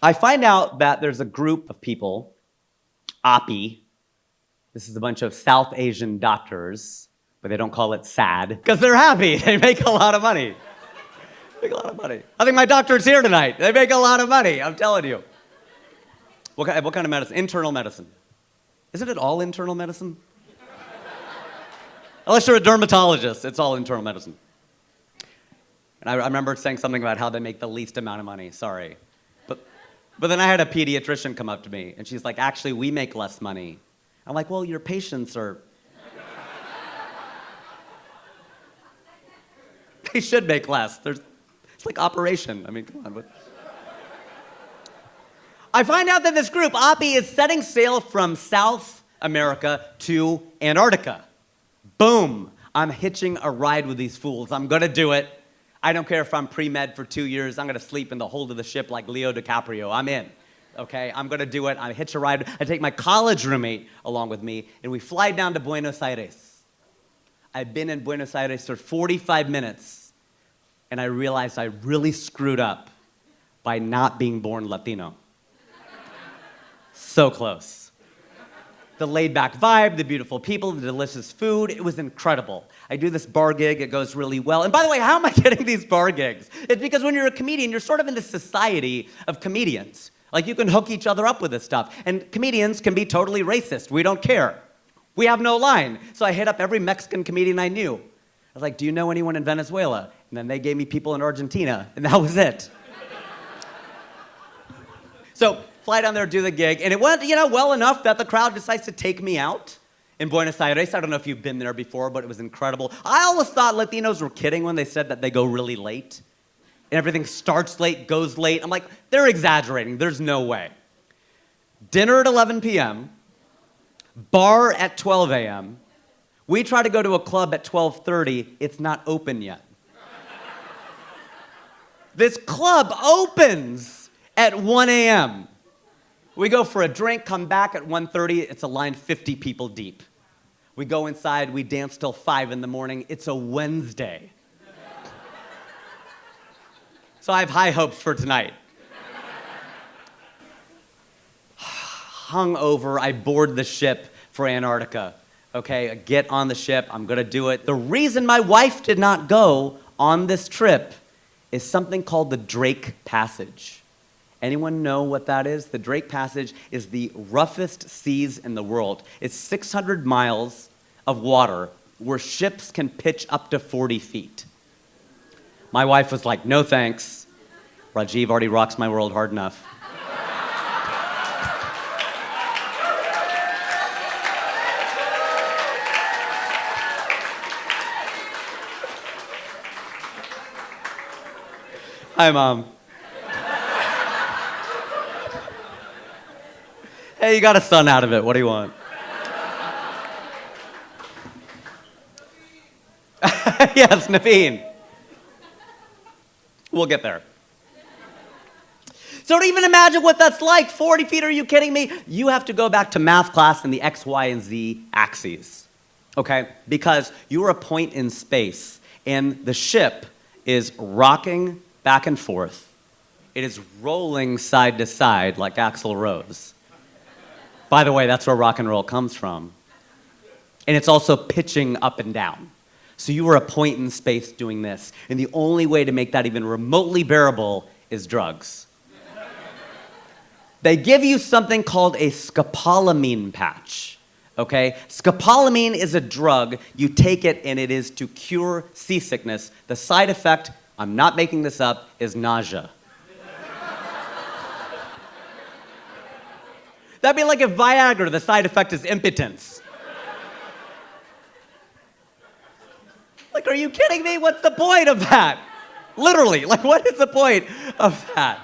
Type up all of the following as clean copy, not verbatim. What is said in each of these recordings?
I find out that there's a group of people, API. This is a bunch of South Asian doctors, but they don't call it SAD because they're happy. They make a lot of money. Make a lot of money. I think my doctor's here tonight. They make a lot of money, I'm telling you. What kind of medicine? Internal medicine. Isn't it all internal medicine? Unless you're a dermatologist, it's all internal medicine. And I remember saying something about how they make the least amount of money. Sorry. But then I had a pediatrician come up to me, and she's like, actually, we make less money. I'm like, well, your patients are... They should make less. It's like operation. I mean, come on. I find out that this group, API, is setting sail from South America to Antarctica. Boom. I'm hitching a ride with these fools. I'm going to do it. I don't care if I'm pre-med for 2 years. I'm going to sleep in the hold of the ship like Leo DiCaprio. I'm in. Okay? I'm going to do it. I hitch a ride. I take my college roommate along with me, and we fly down to Buenos Aires. I've been in Buenos Aires for 45 minutes, and I realized I really screwed up by not being born Latino. So close. The laid-back vibe, the beautiful people, the delicious food, it was incredible. I do this bar gig, it goes really well. And by the way, how am I getting these bar gigs? It's because when you're a comedian, you're sort of in this society of comedians. Like, you can hook each other up with this stuff. And comedians can be totally racist. We don't care. We have no line. So I hit up every Mexican comedian I knew. I was like, do you know anyone in Venezuela? And then they gave me people in Argentina, and that was it. So, fly down there, do the gig, and it went, well enough that the crowd decides to take me out in Buenos Aires. I don't know if you've been there before, but it was incredible. I always thought Latinos were kidding when they said that they go really late. And everything starts late, goes late. I'm like, they're exaggerating. There's no way. Dinner at 11 p.m., bar at 12 a.m. We try to go to a club at 12:30. It's not open yet. This club opens at 1 a.m. We go for a drink, come back at 1:30. It's a line 50 people deep. We go inside, we dance till 5 in the morning. It's a Wednesday. So I have high hopes for tonight. Hungover, I board the ship for Antarctica. Okay, I get on the ship, I'm gonna do it. The reason my wife did not go on this trip is something called the Drake Passage. Anyone know what that is? The Drake Passage is the roughest seas in the world. It's 600 miles of water where ships can pitch up to 40 feet. My wife was like, no thanks. Rajiv already rocks my world hard enough. Hi, Mom. Hey, you got a son out of it. What do you want? Yes, Naveen. We'll get there. So don't even imagine what that's like. 40 feet, are you kidding me? You have to go back to math class and the X, Y, and Z axes, okay? Because you're a point in space, and the ship is rocking back and forth. It is rolling side to side like Axl Rose. By the way, that's where rock and roll comes from. And it's also pitching up and down. So you were a point in space doing this. And the only way to make that even remotely bearable is drugs. They give you something called a scopolamine patch. Okay? Scopolamine is a drug. You take it and it is to cure seasickness. The side effect, I'm not making this up, is nausea. That'd be like if Viagra, the side effect is impotence. Like, are you kidding me? What's the point of that? Literally, like, what is the point of that?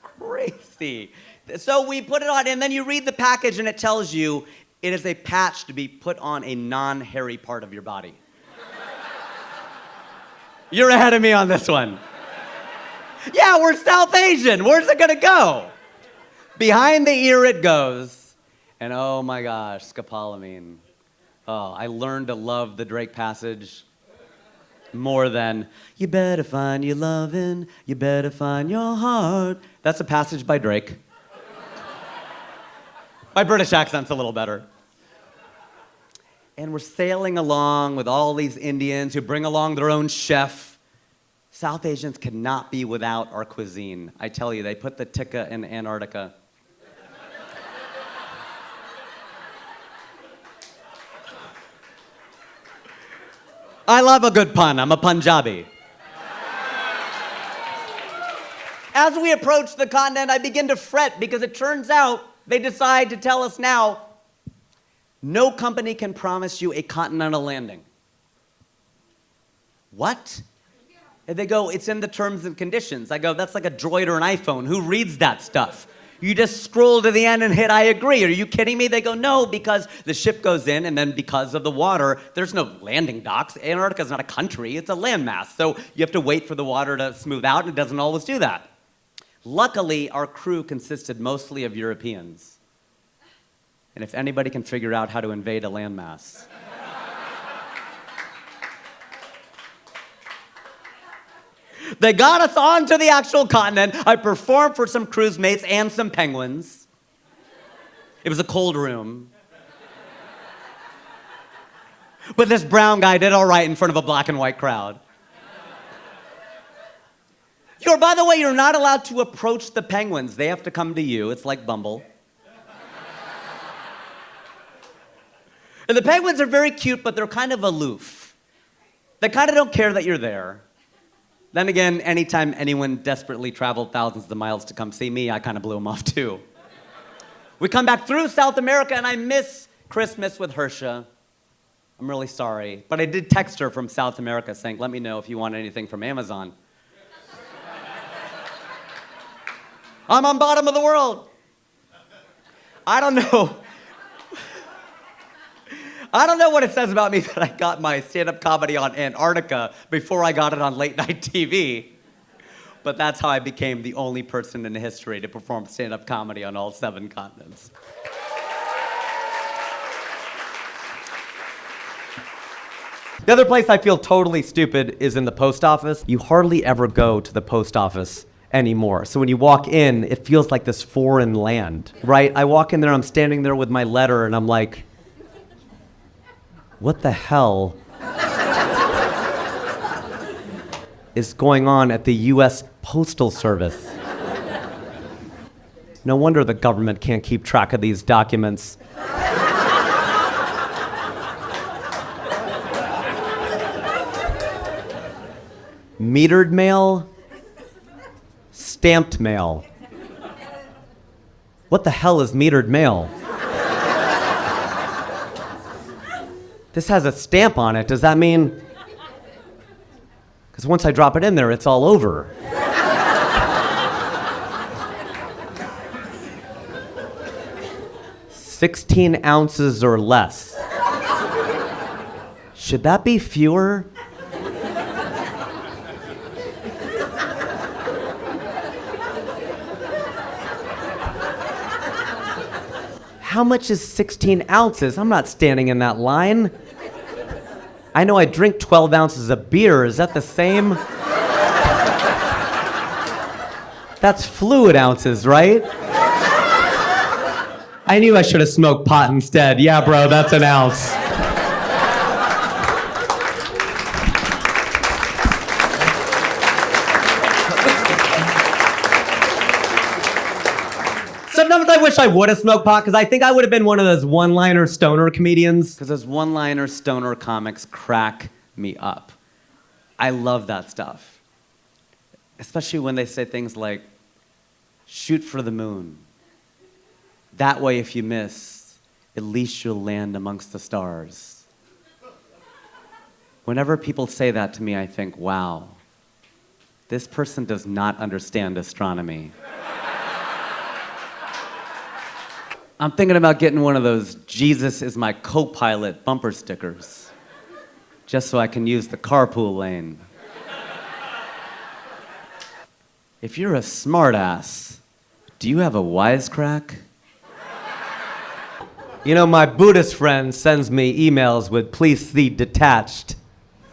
Crazy. So we put it on, and then you read the package, and it tells you it is a patch to be put on a non-hairy part of your body. You're ahead of me on this one. Yeah, we're South Asian. Where's it gonna go? Behind the ear it goes, and oh my gosh, scopolamine. Oh, I learned to love the Drake Passage more than, you better find your lovin', you better find your heart. That's a passage by Drake. My British accent's a little better. And we're sailing along with all these Indians who bring along their own chef. South Asians cannot be without our cuisine. I tell you, they put the tikka in Antarctica. I love a good pun. I'm a Punjabi. As we approach the continent, I begin to fret because it turns out they decide to tell us now, no company can promise you a continental landing. What? And they go, it's in the terms and conditions. I go, that's like a Droid or an iPhone. Who reads that stuff? You just scroll to the end and hit I agree. Are you kidding me? They go, no, because the ship goes in, and then because of the water, there's no landing docks. Antarctica's not a country, it's a landmass. So you have to wait for the water to smooth out, and it doesn't always do that. Luckily, our crew consisted mostly of Europeans. And if anybody can figure out how to invade a landmass. They got us onto the actual continent. I performed for some cruise mates and some penguins. It was a cold room. But this brown guy did all right in front of a black and white crowd. By the way, you're not allowed to approach the penguins. They have to come to you. It's like Bumble. And the penguins are very cute, but they're kind of aloof. They kind of don't care that you're there. Then again, anytime anyone desperately traveled thousands of miles to come see me, I kind of blew them off too. We come back through South America, and I miss Christmas with Hersha. I'm really sorry. But I did text her from South America saying, let me know if you want anything from Amazon. I'm on bottom of the world. I don't know. I don't know what it says about me that I got my stand-up comedy on Antarctica before I got it on late-night TV. But that's how I became the only person in history to perform stand-up comedy on all 7 continents. The other place I feel totally stupid is in the post office. You hardly ever go to the post office anymore. So when you walk in, it feels like this foreign land, right? I walk in there, I'm standing there with my letter, and I'm like, what the hell is going on at the U.S. Postal Service? No wonder the government can't keep track of these documents. Metered mail, stamped mail. What the hell is metered mail? This has a stamp on it. Does that mean? Because once I drop it in there, it's all over. "16 ounces or less." Should that be fewer? How much is 16 ounces? I'm not standing in that line. I know I drink 12 ounces of beer. Is that the same? That's fluid ounces, right? I knew I should have smoked pot instead. Yeah, bro, that's an ounce. Sometimes I wish I would have smoked pot, because I think I would have been one of those one-liner stoner comedians. Because those one-liner stoner comics crack me up. I love that stuff. Especially when they say things like, shoot for the moon. That way, if you miss, at least you'll land amongst the stars. Whenever people say that to me, I think, wow, this person does not understand astronomy. I'm thinking about getting one of those Jesus is my co-pilot bumper stickers, just so I can use the carpool lane. If you're a smartass, do you have a wisecrack? You know, my Buddhist friend sends me emails with "please see detached."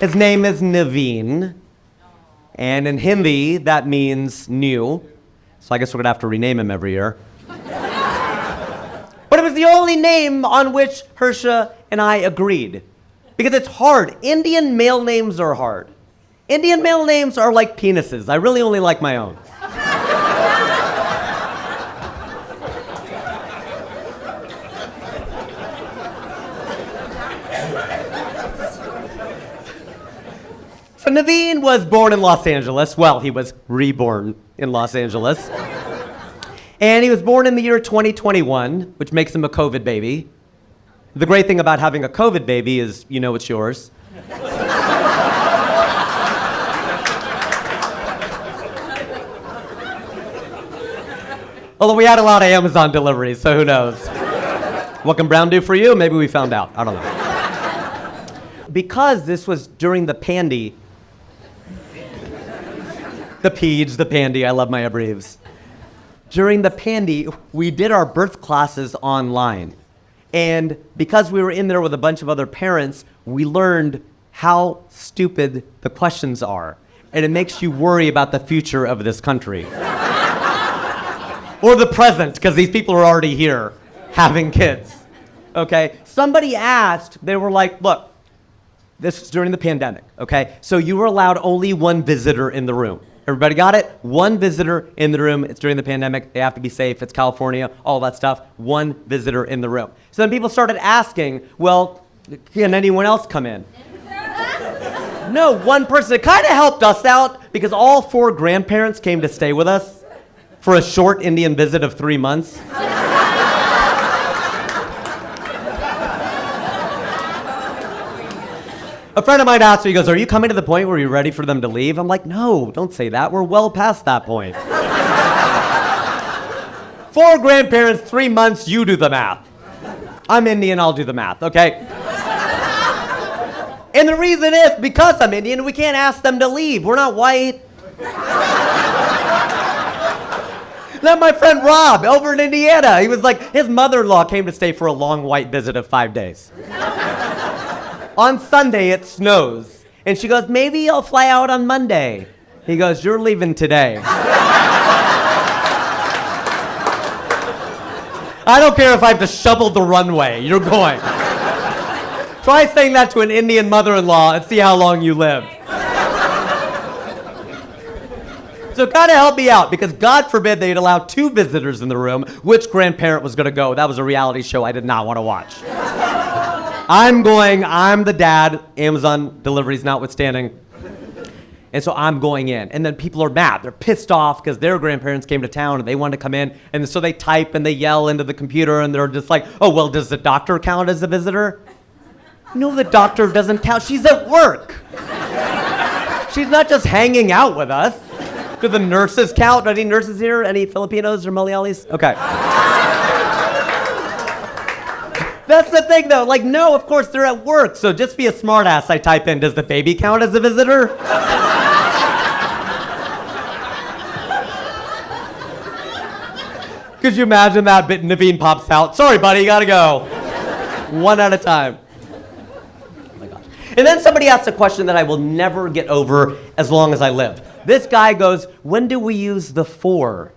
His name is Naveen. And in Hindi, that means new. So I guess we're going to have to rename him every year. But it was the only name on which Harsha and I agreed. Because it's hard. Indian male names are hard. Indian male names are like penises. I really only like my own. So Naveen was born in Los Angeles. Well, he was reborn in Los Angeles. And he was born in the year 2021, which makes him a COVID baby. The great thing about having a COVID baby is you know it's yours. Although we had a lot of Amazon deliveries, so who knows? What can Brown do for you? Maybe we found out. I don't know. Because this was during the pandy, the Peej, the pandy, I love my abbreviations. During the pandy, we did our birth classes online. And because we were in there with a bunch of other parents, we learned how stupid the questions are. And it makes you worry about the future of this country. Or the present, because these people are already here having kids. Okay? Somebody asked, they were like, look, this was during the pandemic, okay? So you were allowed only one visitor in the room. Everybody got it? One visitor in the room. It's during the pandemic. They have to be safe. It's California, all that stuff. One visitor in the room. So then people started asking, well, can anyone else come in? No, one person. It kind of helped us out because all 4 grandparents came to stay with us for a short Indian visit of 3 months. A friend of mine asked me, he goes, are you coming to the point where you're ready for them to leave? I'm like, no, don't say that. We're well past that point. 4 grandparents, 3 months, you do the math. I'm Indian, I'll do the math, okay? And the reason is because I'm Indian, we can't ask them to leave. We're not white. Then my friend Rob over in Indiana, he was like, his mother-in-law came to stay for a long white visit of 5 days. On Sunday, it snows. And she goes, maybe I'll fly out on Monday. He goes, you're leaving today. I don't care if I have to shovel the runway. You're going. Try saying that to an Indian mother-in-law and see how long you live. So kind of help me out, because God forbid they'd allow 2 visitors in the room. Which grandparent was going to go? That was a reality show I did not want to watch. I'm the dad, Amazon deliveries notwithstanding. And so I'm going in. And then people are mad. They're pissed off because their grandparents came to town and they wanted to come in. And so they type and they yell into the computer and they're just like, oh, well, does the doctor count as a visitor? No, the doctor doesn't count. She's at work. She's not just hanging out with us. Do the nurses count? Any nurses here? Any Filipinos or Malayalis? Okay. That's the thing, though. Like, no, of course, they're at work. So just be a smartass. I type in, does the baby count as a visitor? Could you imagine that bit? Naveen pops out. Sorry, buddy, you gotta go. One at a time. Oh my gosh. And then somebody asked a question that I will never get over as long as I live. This guy goes, when do we use the for?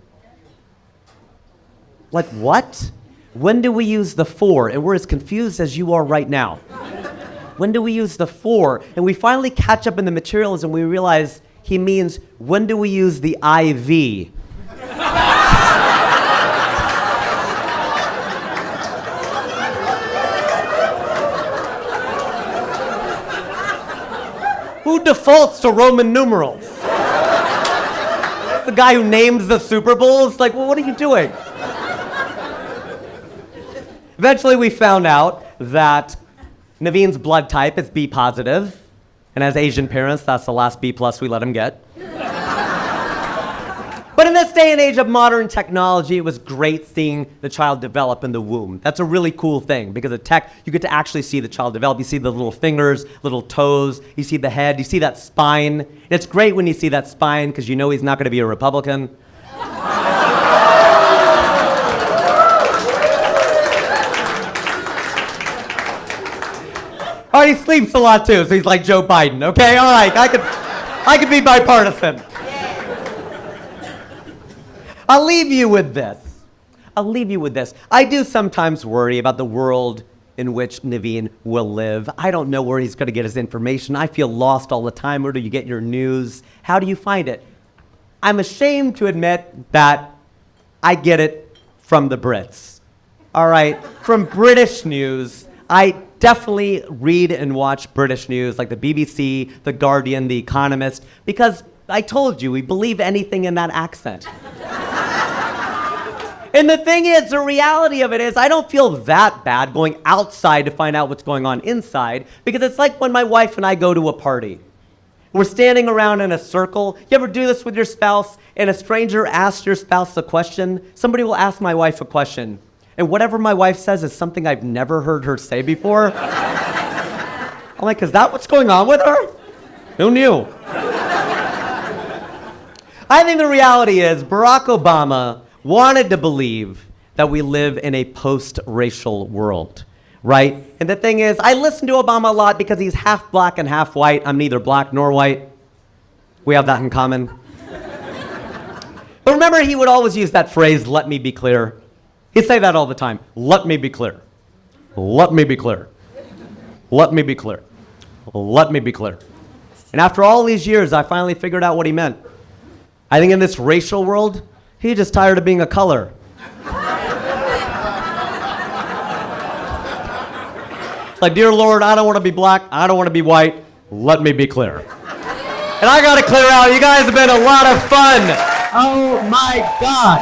Like, what? When do we use the for? And we're as confused as you are right now. When do we use the for? And we finally catch up in the materials and we realize he means, when do we use the IV? Who defaults to Roman numerals? The guy who names the Super Bowls? Like, well, what are you doing? Eventually, we found out that Naveen's blood type is B positive, and as Asian parents, that's the last B plus we let him get. But in this day and age of modern technology, it was great seeing the child develop in the womb. That's a really cool thing, because of tech, you get to actually see the child develop. You see the little fingers, little toes, you see the head, you see that spine. And it's great when you see that spine, because you know he's not going to be a Republican. All right, But he sleeps a lot too, so he's like Joe Biden. Okay, all right, I could be bipartisan. I'll leave you with this. I do sometimes worry about the world in which Naveen will live. I don't know where he's going to get his information. I feel lost all the time. Where do you get your news? How do you find it? I'm ashamed to admit that I get it from the Brits. All right, from British news. I definitely read and watch British news like the BBC, The Guardian, The Economist, because I told you, we believe anything in that accent. And the thing is, the reality of it is, I don't feel that bad going outside to find out what's going on inside, because it's like when my wife and I go to a party. We're standing around in a circle. You ever do this with your spouse, and a stranger asks your spouse a question? Somebody will ask my wife a question, and whatever my wife says is something I've never heard her say before. I'm like, is that what's going on with her? Who knew? I think the reality is Barack Obama wanted to believe that we live in a post-racial world, right? And the thing is, I listen to Obama a lot because he's half black and half white. I'm neither black nor white. We have that in common. But remember, he would always use that phrase, let me be clear. He'd say that all the time. Let me be clear. Let me be clear. Let me be clear. Let me be clear. And after all these years, I finally figured out what he meant. I think in this racial world, he's just tired of being a color. It's like, dear Lord, I don't want to be black. I don't want to be white. Let me be clear. And I got to clear out. You guys have been a lot of fun. Oh, my God.